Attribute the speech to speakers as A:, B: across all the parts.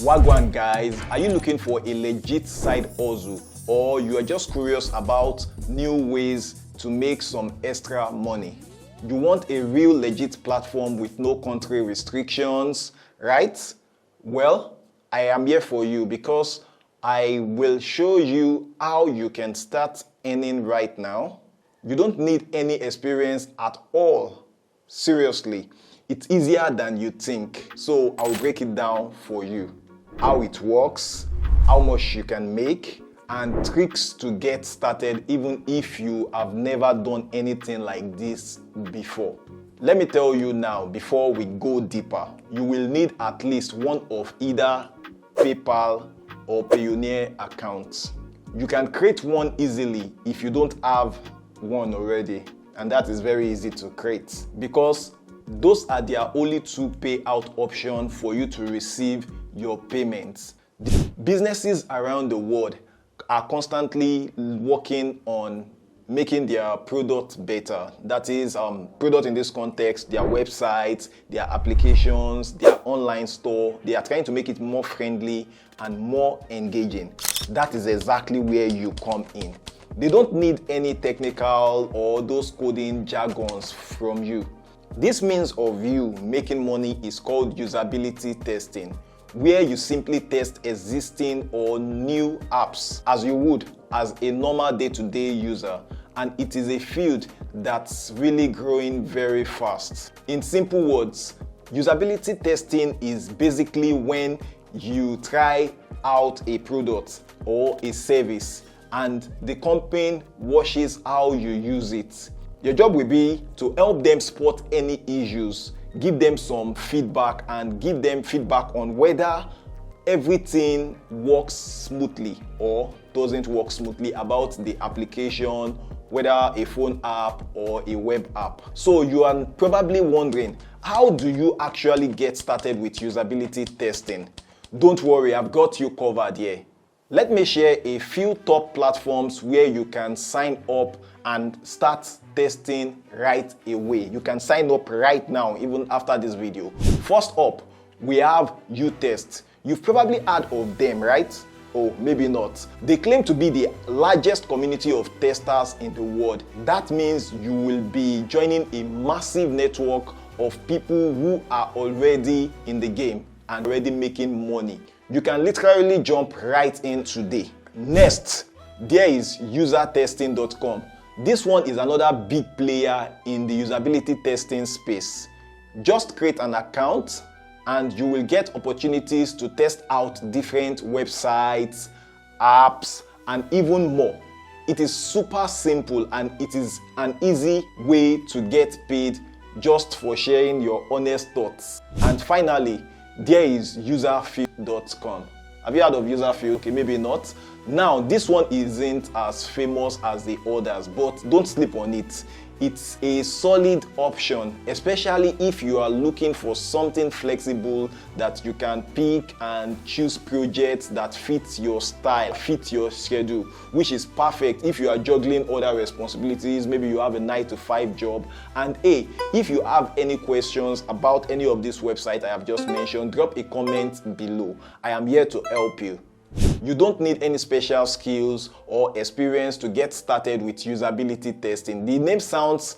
A: Wagwan guys, are you looking for a legit side hustle, or you are just curious about new ways to make some extra money? You want a real legit platform with no country restrictions, right? Well, I am here for you because I will show you how you can start earning right now. You don't need any experience at all. Seriously, it's easier than you think. So I'll break it down for you. How it works, how much you can make, and tricks to get started even if you have never done anything like this before. Let me tell you now, before we go deeper, you will need at least one of either PayPal or Payoneer accounts. You can create one easily if you don't have one already, and that is very easy to create because those are their only two payout options for you to receive your payments. Businesses around the world are constantly working on making their product better. That is, product in this context, their websites, their applications, their online store. They are trying to make it more friendly and more engaging. That is exactly where you come in. They don't need any technical or those coding jargons from you. This means of you making money is called usability testing, where you simply test existing or new apps as you would as a normal day-to-day user, and it is a field that's really growing very fast. In simple words, usability testing is basically when you try out a product or a service and the company watches how you use it. Your job will be to help them spot any issues, give them some feedback, and give them feedback on whether everything works smoothly or doesn't work smoothly about the application, whether a phone app or a web app. So you are probably wondering, how do you actually get started with usability testing? Don't worry, I've got you covered here. Let me share a few top platforms where you can sign up and start testing right away. You can sign up right now, even after this video. First up, we have UTest. You've probably heard of them, right? Oh, maybe not. They claim to be the largest community of testers in the world. That means you will be joining a massive network of people who are already in the game and already making money. You can literally jump right in today. Next, there is usertesting.com. This one is another big player in the usability testing space. Just create an account and you will get opportunities to test out different websites, apps, and even more. It is super simple and it is an easy way to get paid just for sharing your honest thoughts. And finally, there is userfield.com. Have you heard of Userfield? Okay, maybe not. Now, this one isn't as famous as the others, but don't sleep on it. It's a solid option, especially if you are looking for something flexible that you can pick and choose projects that fit your style, fit your schedule, which is perfect if you are juggling other responsibilities. Maybe you have a 9-to-5 job. And hey, if you have any questions about any of these websites I have just mentioned, drop a comment below. I am here to help you. You don't need any special skills or experience to get started with usability testing. The name sounds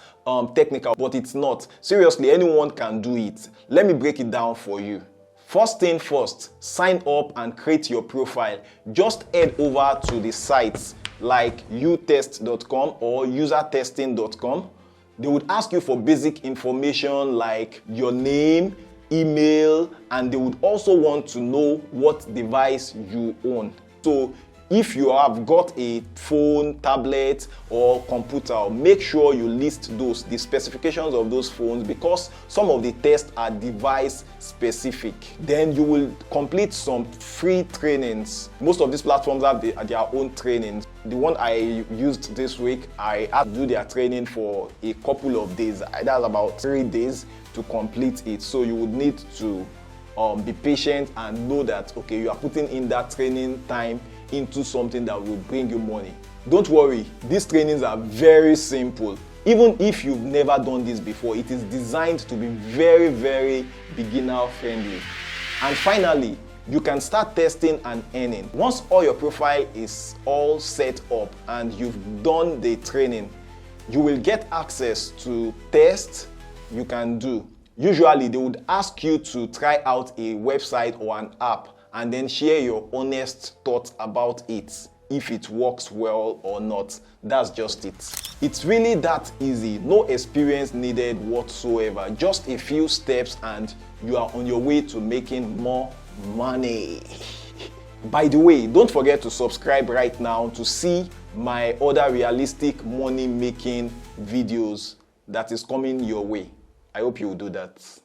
A: technical, but it's not. Seriously, anyone can do it. Let me break it down for you. First thing first, sign up and create your profile. Just head over to the sites like utest.com or usertesting.com. They would ask you for basic information like your name, email, and they would also want to know what device you own. So if you have got a phone, tablet, or computer, make sure you list the specifications of those phones, because some of the tests are device specific. Then you will complete some free trainings. Most of these platforms have their own trainings. The one I used this week, I had to do their training for a couple of days. That's about 3 days to complete it. So you would need to be patient and know that, okay, you are putting in that training time into something that will bring you money. Don't worry, these trainings are very simple. Even if you've never done this before, it is designed to be very, very beginner friendly. And finally, you can start testing and earning. Once all your profile is all set up and you've done the training, you will get access to tests you can do. Usually they would ask you to try out a website or an app and then share your honest thoughts about it, if it works well or not. That's just it. It's really that easy. No experience needed whatsoever. Just a few steps and you are on your way to making more money. By the way, don't forget to subscribe right now to see my other realistic money making videos that is coming your way. I hope you will do that.